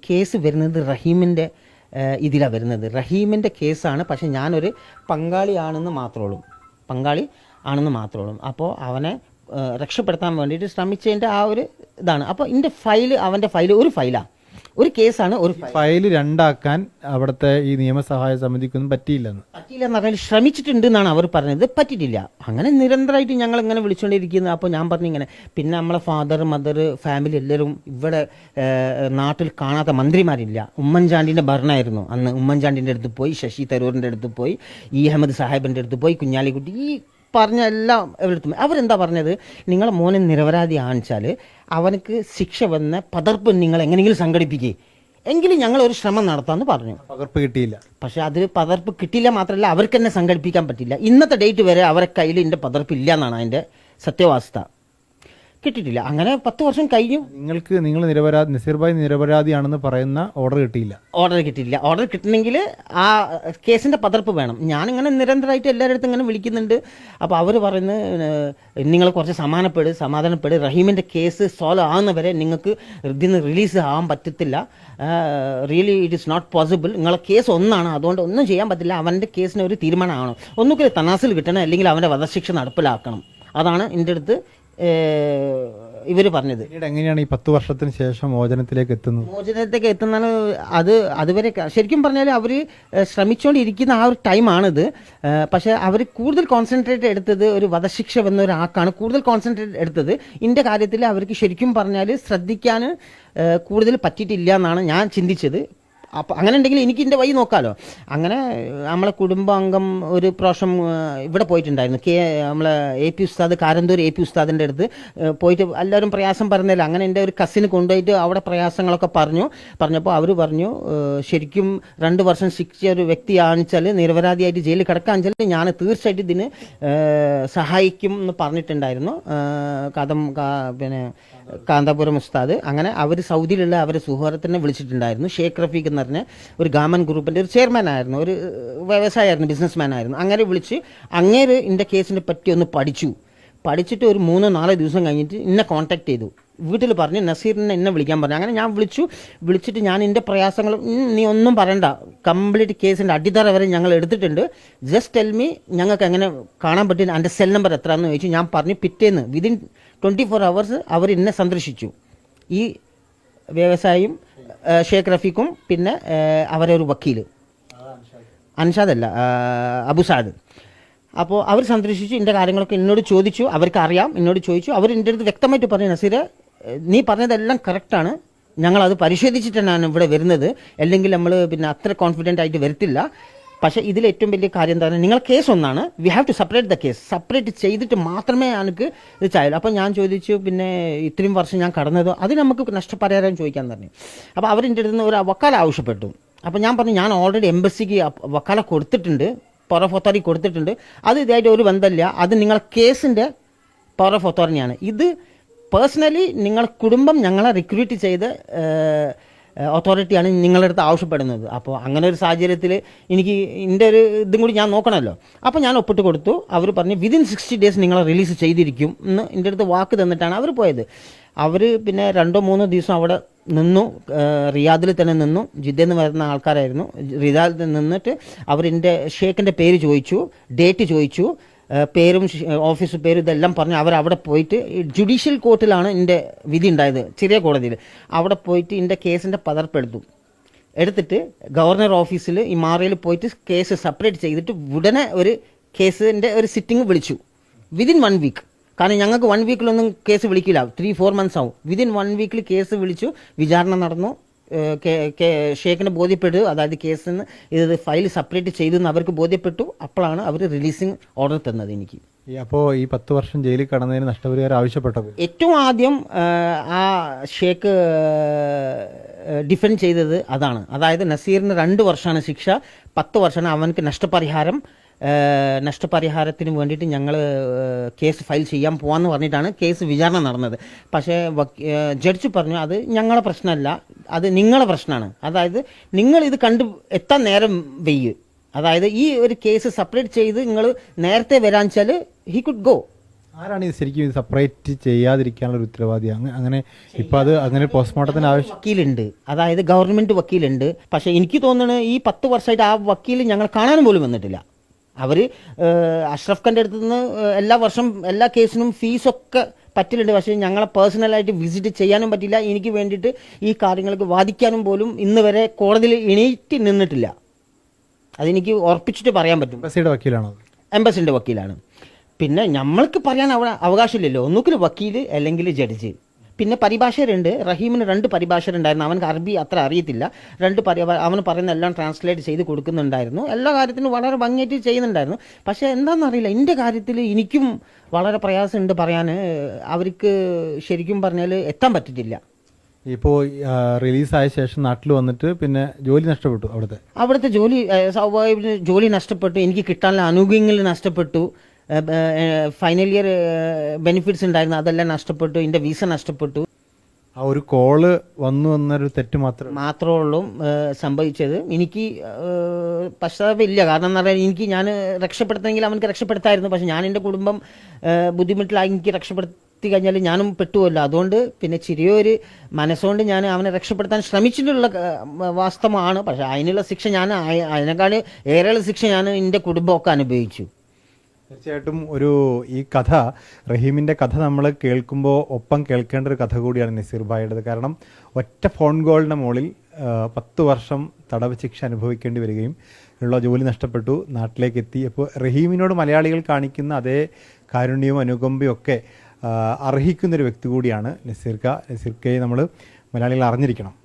Case വരുന്നത് റഹീമിൻ്റെ ഇതിലാണ് വരുന്നത്. റഹീമിൻ്റെ കേസാണ്. പക്ഷേ ഞാനൊരു പങ്കാളി ആണെന്ന് മാത്രമേ ഉള്ളൂ. അപ്പോൾ അവനെ രക്ഷപ്പെടുത്താൻ വേണ്ടിയിട്ട് ശ്രമിച്ചതിൻ്റെ ആ ഒരു ഇതാണ്. അപ്പോൾ എൻ്റെ ഫയല് അവൻ്റെ ഫയല് ഒരു ഫയലാണ്, ഒരു കേസാണ്. ഒരു ഫയല് രണ്ടാക്കാൻ അവിടുത്തെ ഈ നിയമസഹായ സമിതിക്കൊന്നും പറ്റിയില്ലെന്ന് പറഞ്ഞാൽ ശ്രമിച്ചിട്ടുണ്ട് എന്നാണ് അവർ പറഞ്ഞത്. പറ്റിയിട്ടില്ല. അങ്ങനെ നിരന്തരമായിട്ട് ഞങ്ങൾ ഇങ്ങനെ വിളിച്ചുകൊണ്ടിരിക്കുന്നത്. അപ്പോൾ ഞാൻ പറഞ്ഞു ഇങ്ങനെ. പിന്നെ നമ്മളെ ഫാദർ മദർ ഫാമിലി എല്ലാവരും ഇവിടെ നാട്ടിൽ കാണാത്ത മന്ത്രിമാരില്ല. ഉമ്മൻചാണ്ടിൻ്റെ ഭരണമായിരുന്നു അന്ന്. ഉമ്മൻചാണ്ടിൻ്റെ അടുത്ത് പോയി, ശശി തരൂരിൻ്റെ അടുത്ത് പോയി, അഹമ്മദ് സാഹിബിൻ്റെ അടുത്ത് പോയി, കുഞ്ഞാലിക്കുട്ടി, ഈ പറഞ്ഞ എല്ലാം എവിടെത്തും. അവരെന്താ പറഞ്ഞത്, നിങ്ങളെ മോനെ നിരപരാധി ആണിച്ചാൽ അവനക്ക് ശിക്ഷ വന്ന പകർപ്പ് നിങ്ങൾ എങ്ങനെയെങ്കിലും സംഘടിപ്പിക്കുക, എങ്കിലും ഞങ്ങൾ ഒരു ശ്രമം നടത്താമെന്ന് പറഞ്ഞു. പകർപ്പ് കിട്ടിയില്ല. പക്ഷെ അത് പകർപ്പ് കിട്ടിയില്ല മാത്രമല്ല, അവർക്ക് തന്നെ സംഘടിപ്പിക്കാൻ പറ്റില്ല. ഇന്നത്തെ ഡേറ്റ് വരെ അവരെ കയ്യിൽ എൻ്റെ പകർപ്പ് ഇല്ല എന്നാണ് അതിൻ്റെ സത്യാവസ്ഥ. കിട്ടിയിട്ടില്ല. അങ്ങനെ 10 വർഷം കഴിഞ്ഞു. നിങ്ങൾ നസീർ ഭായ് നിരപരാധിയാണെന്ന് പറയുന്ന ഓർഡർ കിട്ടിയില്ല. ഓർഡർ കിട്ടണമെങ്കിൽ ആ കേസിൻ്റെ പകർപ്പ് വേണം. ഞാനിങ്ങനെ നിരന്തരമായിട്ട് എല്ലാവരുടെ ഇങ്ങനെ വിളിക്കുന്നുണ്ട്. അപ്പോൾ അവർ പറയുന്നത് നിങ്ങൾ കുറച്ച് സമാധാനപ്പെട്, റഹീമിൻ്റെ കേസ് സോൾവ് ആകുന്നവരെ നിങ്ങൾക്ക് ഇതിന് റിലീസ് ആകാൻ പറ്റത്തില്ല. Really it is not possible. നിങ്ങളെ കേസ് ഒന്നാണ്, അതുകൊണ്ട് ഒന്നും ചെയ്യാൻ പറ്റില്ല. അവൻ്റെ കേസിന് ഒരു തീരുമാനമാണ്. ഒന്നുകിൽ തനാസിൽ കിട്ടണം, അല്ലെങ്കിൽ അവൻ്റെ വധശിക്ഷ നടപ്പിലാക്കണം. അതാണ് എൻ്റെ അടുത്ത് ഇവർ പറഞ്ഞത്. എങ്ങനെയാണ് ഈ 10 വർഷത്തിന് ശേഷം മോചനത്തിലേക്ക് എത്തുന്നത്? അതുവരെ ശരിക്കും പറഞ്ഞാൽ അവർ ശ്രമിച്ചുകൊണ്ടിരിക്കുന്ന ആ ഒരു ടൈമാണിത്. പക്ഷേ അവർ കൂടുതൽ കോൺസെൻട്രേറ്റ് എടുത്തത് ഒരു വധശിക്ഷ വന്ന ഒരാൾക്കാണ് കൂടുതൽ കോൺസെൻട്രേറ്റ് എടുത്തത്. ഇതിൻ്റെ കാര്യത്തിൽ അവർക്ക് ശരിക്കും പറഞ്ഞാൽ ശ്രദ്ധിക്കാൻ കൂടുതൽ പറ്റിയിട്ടില്ല എന്നാണ് ഞാൻ ചിന്തിച്ചത്. അപ്പോൾ അങ്ങനെ ഉണ്ടെങ്കിൽ എനിക്ക് എൻ്റെ വഴി നോക്കാമല്ലോ. അങ്ങനെ നമ്മളെ കുടുംബാംഗം ഒരു പ്രാവശ്യം ഇവിടെ പോയിട്ടുണ്ടായിരുന്നു. നമ്മളെ AP ഉസ്താദ്, കാരന്തൂർ AP ഉസ്താദിൻ്റെ അടുത്ത് പോയിട്ട് എല്ലാവരും പ്രയാസം പറഞ്ഞില്ല. അങ്ങനെ എൻ്റെ ഒരു കസിന് കൊണ്ടുപോയിട്ട് അവിടെ പ്രയാസങ്ങളൊക്കെ പറഞ്ഞപ്പോൾ അവർ പറഞ്ഞു, ശരിക്കും 2 വർഷം ശിക്ഷ ഒരു വ്യക്തി ആണിച്ചാൽ നിരപരാധിയായിട്ട് ജയിലിൽ കിടക്കാൻ വെച്ചാൽ ഞാൻ തീർച്ചയായിട്ടും ഇതിന് സഹായിക്കും എന്ന് പറഞ്ഞിട്ടുണ്ടായിരുന്നു പിന്നെ കാന്തപുരം ഉസ്താദ്. അങ്ങനെ അവർ സൗദിയിലുള്ള അവരെ സുഹൃത്തിനെ വിളിച്ചിട്ടുണ്ടായിരുന്നു. ഷേഖ് റഫീഖ് എന്ന് പറഞ്ഞ ഒരു ഗവൺമെൻറ് ഗ്രൂപ്പിൻ്റെ ഒരു ചെയർമാൻ ആയിരുന്നു, ഒരു വ്യവസായമായിരുന്നു, ബിസിനസ്മാൻ ആയിരുന്നു. അങ്ങനെ വിളിച്ച് അങ്ങേര് എൻ്റെ കേസിനെ പറ്റി ഒന്ന് പഠിച്ചിട്ട് ഒരു 3-4 ദിവസം കഴിഞ്ഞിട്ട് എന്നെ കോൺടാക്ട് ചെയ്തു. വീട്ടിൽ പറഞ്ഞു നസീറിനെ എന്നെ വിളിക്കാൻ പറഞ്ഞു. അങ്ങനെ ഞാൻ വിളിച്ചിട്ട് ഞാൻ എൻ്റെ പ്രയാസങ്ങൾ, നീ ഒന്നും പറയണ്ട, കംപ്ലീറ്റ് കേസിൻ്റെ അടിത്തറ വരെ ഞങ്ങൾ എടുത്തിട്ടുണ്ട്, ജസ്റ്റ് ടെൽ മീ ഞങ്ങൾക്ക് എങ്ങനെ കാണാൻ പറ്റും, എൻ്റെ സെൽ നമ്പർ എത്രയാണെന്ന് ചോദിച്ചു. ഞാൻ പറഞ്ഞു പിറ്റേന്ന് വിതിൻ 24 hours അവർ എന്നെ സന്ദർശിച്ചു. ഈ വ്യവസായിയും ഷേഖ് റഫീഖും പിന്നെ അവരെ ഒരു വക്കീൽ, അൻഷാദല്ല അബുസാദ്. അപ്പോൾ അവർ സന്ദർശിച്ചു, എൻ്റെ കാര്യങ്ങളൊക്കെ എന്നോട് ചോദിച്ചു. അവർക്ക് അറിയാം, എന്നോട് ചോദിച്ചു. അവർ എൻ്റെ അടുത്ത് വ്യക്തമായിട്ട് പറഞ്ഞു, നസീറെ നീ പറഞ്ഞതെല്ലാം കറക്റ്റാണ്, ഞങ്ങളത് പരിശോധിച്ചിട്ടാണ് ഇവിടെ വരുന്നത്, അല്ലെങ്കിൽ നമ്മൾ പിന്നെ അത്ര കോൺഫിഡൻ്റ് ആയിട്ട് വരത്തില്ല. പക്ഷേ ഇതിൽ ഏറ്റവും വലിയ കാര്യം എന്താണ്, നിങ്ങൾ കേസ് ഒന്നാണ്, we have to separate the case, separate ചെയ്തിട്ട് മാത്രമേ എനിക്ക് ഇത് ചായുള്ളൂ. അപ്പോൾ ഞാൻ ചോദിച്ചു, പിന്നെ ഇത്രയും വർഷം ഞാൻ കടന്നത് അത് നമുക്ക് നഷ്ടപരിഹാരം ചോദിക്കാൻ പറഞ്ഞു. അപ്പോൾ അവരെൻ്റെ അടുത്ത് നിന്ന് ഒരു വക്കാല ആവശ്യപ്പെട്ടു. അപ്പോൾ ഞാൻ പറഞ്ഞു, ഞാൻ ഓൾറെഡി എംബസിക്ക് വക്കാല കൊടുത്തിട്ടുണ്ട്, പവർ ഓഫ് അതോറിറ്റി കൊടുത്തിട്ടുണ്ട്, അത് ഇതായിട്ട് ഒരു ബന്ധമില്ല, അത് നിങ്ങൾ കേസിൻ്റെ പവർ ഓഫ് അതോറിറ്റിയാണ്. ഇത് പേഴ്സണലി നിങ്ങൾ കുടുംബം ഞങ്ങളെ റിക്രൂട്ട് ചെയ്ത് അതോറിറ്റിയാണ് നിങ്ങളുടെ അടുത്ത് ആവശ്യപ്പെടുന്നത്. അപ്പോൾ അങ്ങനെ ഒരു സാഹചര്യത്തിൽ എനിക്ക് എൻ്റെ ഒരു ഇതും കൂടി ഞാൻ നോക്കണമല്ലോ. അപ്പോൾ ഞാൻ ഒപ്പിട്ട് കൊടുത്തു. അവർ പറഞ്ഞു വിതിൻ 60 days നിങ്ങളെ റിലീസ് ചെയ്തിരിക്കും എന്ന് എൻ്റെ അടുത്ത് വാക്ക് തന്നിട്ടാണ് അവർ പോയത്. അവർ പിന്നെ 2-3 ദിവസം അവിടെ നിന്നു, റിയാദിൽ തന്നെ നിന്നു. ജിദ്ദയിൽ നിന്ന് വരുന്ന ആൾക്കാരായിരുന്നു. റിയാദിൽ നിന്നിട്ട് അവരെൻ്റെ ഷേഖിൻ്റെ പേര് ചോദിച്ചു, ഡേറ്റ് ചോദിച്ചു, പേരും ഓഫീസ് പേരും ഇതെല്ലാം പറഞ്ഞ് അവരവിടെ പോയിട്ട് ജുഡീഷ്യൽ കോർട്ടിലാണ് എൻ്റെ വിധി ഉണ്ടായത്, ചെറിയ കോടതിയിൽ. അവിടെ പോയിട്ട് എൻ്റെ കേസിൻ്റെ എടുത്തിട്ട് ഗവർണർ ഓഫീസിൽ ഈ മാറയിൽ പോയിട്ട് കേസ് സെപ്പറേറ്റ് ചെയ്തിട്ട് ഉടനെ ഒരു കേസിൻ്റെ ഒരു സിറ്റിംഗ് വിളിച്ചു വിതിൻ 1 week. കാരണം ഞങ്ങൾക്ക് 1 weekലൊന്നും കേസ് വിളിക്കില്ല, 3-4 months ആവും. വിതിൻ 1 weekൽ കേസ് വിളിച്ചു, വിചാരണ നടന്നു. ഷേഖിനെ ബോധ്യപ്പെട്ടു, അതായത് കേസിൽ നിന്ന് ഇത് ഫയൽ സെപ്പറേറ്റ് ചെയ്തു എന്ന് അവർക്ക് ബോധ്യപ്പെട്ടു. അപ്പോഴാണ് അവർ റിലീസിങ് ഓർഡർ തന്നത് എനിക്ക്. അപ്പോൾ ഈ 10 വർഷം ജയിലിൽ കടന്നതിന് നഷ്ടപരിഹാരം ആവശ്യപ്പെട്ടത് ഏറ്റവും ആദ്യം ആ ഷേഖ് ഡിഫെൻഡ് ചെയ്തത് അതാണ്. അതായത് നസീറിന് 2 വർഷമാണ് ശിക്ഷ, 10 വർഷമാണ് അവനക്ക് നഷ്ടപരിഹാരത്തിന് വേണ്ടിയിട്ട് ഞങ്ങൾ കേസ് ഫയൽ ചെയ്യാൻ പോകാമെന്ന് പറഞ്ഞിട്ടാണ് കേസ് വിചാരണ നടന്നത്. പക്ഷേ ജഡ്ജ് പറഞ്ഞു അത് ഞങ്ങളുടെ പ്രശ്നമല്ല, അത് നിങ്ങളുടെ പ്രശ്നമാണ്. അതായത് നിങ്ങൾ ഇത് എത്താൻ നേരം വെയ്യ്, അതായത് ഈ ഒരു കേസ് സെപ്പറേറ്റ് ചെയ്ത് നിങ്ങൾ നേരത്തെ വരാൻ വെച്ചാൽ ഹി കുഡ് ഗോ. ആരാണ് ഇത് ശരിക്കും ഇത് സെപ്പറേറ്റ് ചെയ്യാതിരിക്കാനുള്ള ഒരു ഉത്തരവാദി? അങ്ങനെ ഇപ്പം അത് അങ്ങനെ പോസ്റ്റ്മോർട്ടത്തിന് ആവശ്യം വക്കീലുണ്ട്, അതായത് ഗവൺമെന്റ് വക്കീലുണ്ട്. പക്ഷെ എനിക്ക് തോന്നുന്നത് ഈ 10 വർഷമായിട്ട് ആ വക്കീൽ ഞങ്ങൾ കാണാനും പോലും വന്നിട്ടില്ല. അവർ അഷ്റഫ് ഖാൻ്റെ അടുത്ത് നിന്ന് എല്ലാ വർഷം എല്ലാ കേസിനും ഫീസൊക്കെ പറ്റലുണ്ട്. പക്ഷേ ഞങ്ങളെ പേഴ്സണലായിട്ട് വിസിറ്റ് ചെയ്യാനും പറ്റില്ല. എനിക്ക് വേണ്ടിയിട്ട് ഈ കാര്യങ്ങൾക്ക് വാദിക്കാനും പോലും ഇന്ന് വരെ കോടതിയിൽ എണീറ്റ് നിന്നിട്ടില്ല. അതെനിക്ക് ഉറപ്പിച്ചിട്ട് പറയാൻ പറ്റും. എംബസിയുടെ വക്കീലാണോ? എംബസിൻ്റെ വക്കീലാണ്. പിന്നെ നമ്മൾക്ക് പറയാൻ അവകാശമില്ലല്ലോ. ഒന്നുകിൽ വക്കീൽ അല്ലെങ്കിൽ ജഡ്ജ്. പിന്നെ പരിഭാഷകരുണ്ട്. റഹീമിന് 2 പരിഭാഷകരുണ്ടായിരുന്നു. അവനക്ക് അറബി അത്ര അറിയത്തില്ല. അവന് പറയുന്ന എല്ലാം ട്രാൻസ്ലേറ്റ് ചെയ്ത് കൊടുക്കുന്നുണ്ടായിരുന്നു. എല്ലാ കാര്യത്തിനും വളരെ ഭംഗിയായിട്ട് ചെയ്യുന്നുണ്ടായിരുന്നു. പക്ഷേ എന്താണെന്നറിയില്ല, എൻ്റെ കാര്യത്തിൽ എനിക്കും വളരെ പ്രയാസമുണ്ട് പറയാൻ. അവർക്ക് ശരിക്കും പറഞ്ഞാൽ എത്താൻ പറ്റിയിട്ടില്ല. ഇപ്പോൾ റിലീസായ ശേഷം നാട്ടിൽ വന്നിട്ട് പിന്നെ ജോലി നഷ്ടപ്പെട്ടു. അവിടുത്തെ ജോലി നഷ്ടപ്പെട്ടു. എനിക്ക് കിട്ടാനുള്ള ആനുകൂല്യങ്ങൾ നഷ്ടപ്പെട്ടു. ഫൈനൽ ഇയർ ബെനിഫിറ്റ്സ് ഉണ്ടായിരുന്നു, അതെല്ലാം നഷ്ടപ്പെട്ടു. എൻ്റെ വിസ നഷ്ടപ്പെട്ടു. ആ ഒരു കോള് വന്നു എന്നൊരു തെറ്റ് മാത്രമേ ഉള്ളൂ സംഭവിച്ചത്. എനിക്ക് പശ്ചാത്തലമില്ല. കാരണം എന്ന് പറഞ്ഞാൽ ഞാൻ രക്ഷപ്പെടുത്തണമെങ്കിൽ അവനക്ക് രക്ഷപ്പെടുത്തായിരുന്നു. പക്ഷെ ഞാൻ എൻ്റെ കുടുംബം ബുദ്ധിമുട്ടിലായി എനിക്ക് രക്ഷപ്പെടുത്തി കഴിഞ്ഞാൽ ഞാനും പെട്ടുമല്ലോ. അതുകൊണ്ട് പിന്നെ ചെറിയൊരു മനസ്സുകൊണ്ട് ഞാൻ അവനെ രക്ഷപ്പെടുത്താൻ ശ്രമിച്ചിട്ടുള്ള വാസ്തവമാണ്. പക്ഷെ അതിനുള്ള ശിക്ഷ അതിനേക്കാൾ ഏറെയുള്ള ശിക്ഷ ഞാൻ എൻ്റെ കുടുംബമൊക്കെ അനുഭവിച്ചു. തീർച്ചയായിട്ടും ഈ കഥ, റഹീമിൻ്റെ കഥ നമ്മൾ കേൾക്കുമ്പോൾ ഒപ്പം കേൾക്കേണ്ട ഒരു കഥ കൂടിയാണ് നസീർ ഭായിയുടേത്. കാരണം ഒറ്റ ഫോൺ കോളിൻ്റെ മുകളിൽ 10 വർഷം തടവ് ശിക്ഷ അനുഭവിക്കേണ്ടി വരികയും ഉള്ള ജോലി നഷ്ടപ്പെട്ടു, നാട്ടിലേക്ക് എത്തി. അപ്പോൾ റഹീമിനോട് മലയാളികൾ കാണിക്കുന്ന അതേ കാരുണ്യവും അനുകമ്പയും ഒക്കെ അർഹിക്കുന്നൊരു വ്യക്തി കൂടിയാണ് നസീർക്കയെ നമ്മൾ മലയാളികൾ അറിഞ്ഞിരിക്കണം.